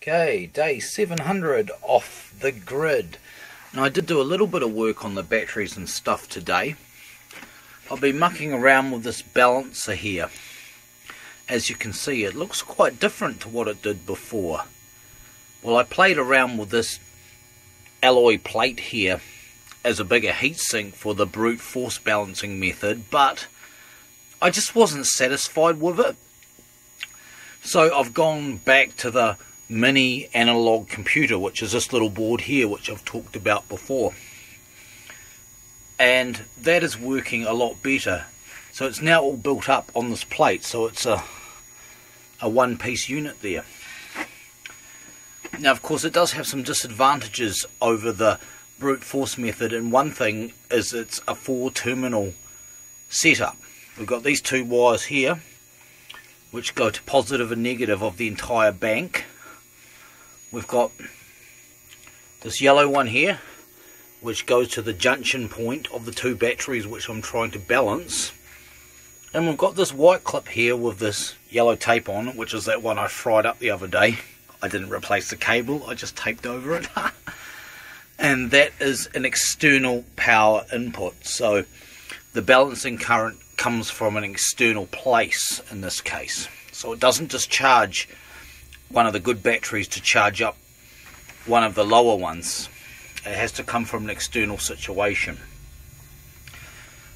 Okay, day 700 off the grid. Now I did do a little bit of work on the batteries and stuff today. I've been mucking around with this balancer here. As you can see, it looks quite different to what it did before. Well, I played around with this alloy plate here as a bigger heatsink for the brute force balancing method, but I just wasn't satisfied with it. So I've gone back to the mini analog computer, which is this little board here, which I've talked about before, and that is working a lot better. So it's now all built up on this plate, so it's a one-piece unit there. Now of course it does have some disadvantages over the brute force method, and one thing is it's a 4-terminal setup. We've got these two wires here which go to positive and negative of the entire bank. We've got this yellow one here which goes to the junction point of the two batteries which I'm trying to balance, and we've got this white clip here with this yellow tape on it, which is that one I fried up the other day. I didn't replace the cable, I just taped over it. And that is an external power input, so the balancing current comes from an external place in this case. So it doesn't discharge one of the good batteries to charge up one of the lower ones. It has to come from an external situation.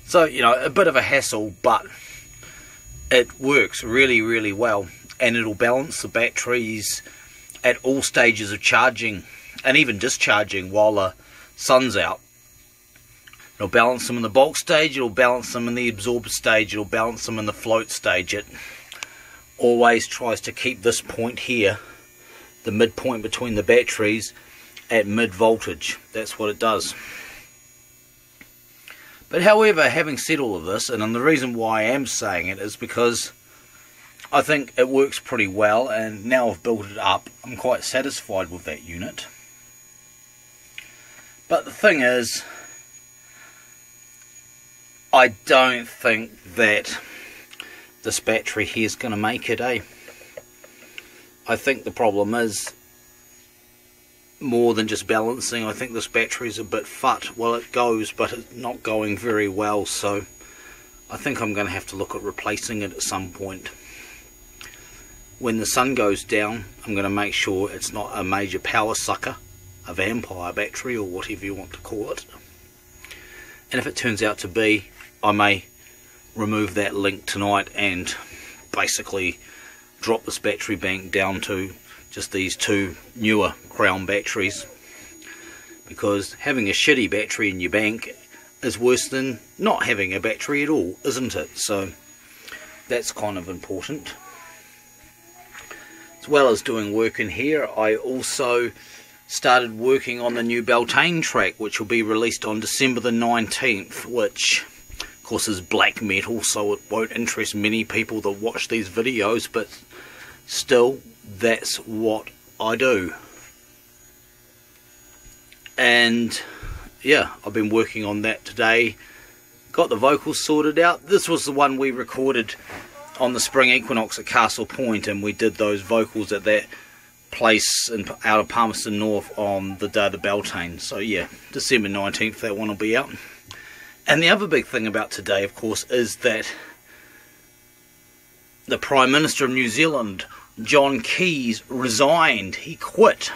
So, you know, a bit of a hassle, but it works really, really well, and it'll balance the batteries at all stages of charging and even discharging while the sun's out. It'll balance them in the bulk stage, it'll balance them in the absorber stage, it'll balance them in the float stage. It always tries to keep this point here, the midpoint between the batteries, at mid voltage. That's what it does. But however, having said all of this, and the reason why I am saying it is because I think it works pretty well, and now I've built it up, I'm quite satisfied with that unit. But the thing is, I don't think that this battery here is going to make it, I think the problem is more than just balancing. I think this battery is a bit fut. Well, it goes, but it's not going very well, so I think I'm going to have to look at replacing it at some point. When the sun goes down, I'm going to make sure it's not a major power sucker, a vampire battery or whatever you want to call it. And if it turns out to be, I may remove that link tonight and basically drop this battery bank down to just these two newer Crown batteries, because having a shitty battery in your bank is worse than not having a battery at all, isn't it? So that's kind of important. As well as doing work in here, I also started working on the new Beltane track, which will be released on December the 19th, which of course is black metal, so it won't interest many people that watch these videos, but still, that's what I do. And yeah, I've been working on that today. Got the vocals sorted out. This was the one we recorded on the spring equinox at Castle Point, and we did those vocals at that place out of Palmerston North on the day of the Beltane. So yeah, December 19th that one will be out. And the other big thing about today, of course, is that the Prime Minister of New Zealand, John Keys, resigned. He quit.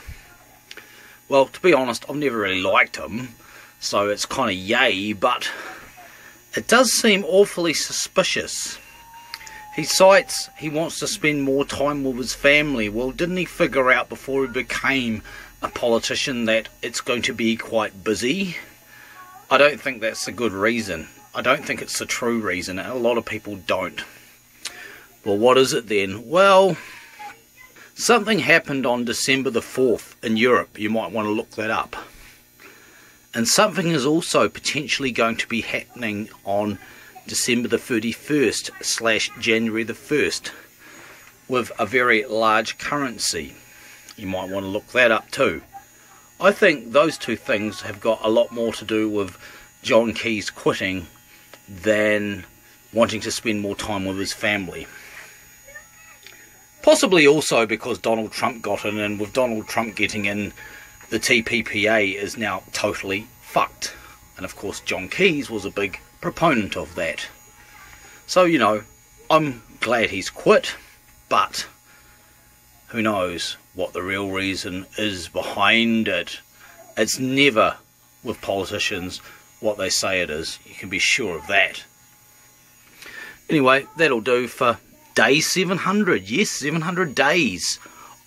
Well, to be honest, I've never really liked him, so it's kind of yay, but it does seem awfully suspicious. He cites he wants to spend more time with his family. Well, didn't he figure out before he became a politician that it's going to be quite busy? I don't think that's a good reason. I don't think it's the true reason, and a lot of people don't. Well, what is it then? Well, something happened on December the 4th in Europe. You might want to look that up. And something is also potentially going to be happening on December the 31st / January the 1st with a very large currency. You might want to look that up too. I think those two things have got a lot more to do with John Keys quitting than wanting to spend more time with his family. Possibly also because Donald Trump got in, and with Donald Trump getting in, the TPPA is now totally fucked. And of course John Keyes was a big proponent of that. So, you know, I'm glad he's quit, but who knows what the real reason is behind it. It's never, with politicians, what they say it is. You can be sure of that. Anyway, that'll do for day 700. Yes, 700 days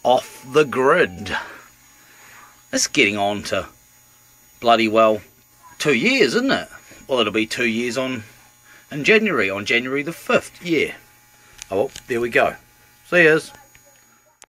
off the grid. It's getting on to bloody well 2 years, isn't it? Well, it'll be 2 years in January, on January the 5th. Yeah. Oh, well, there we go. See yous.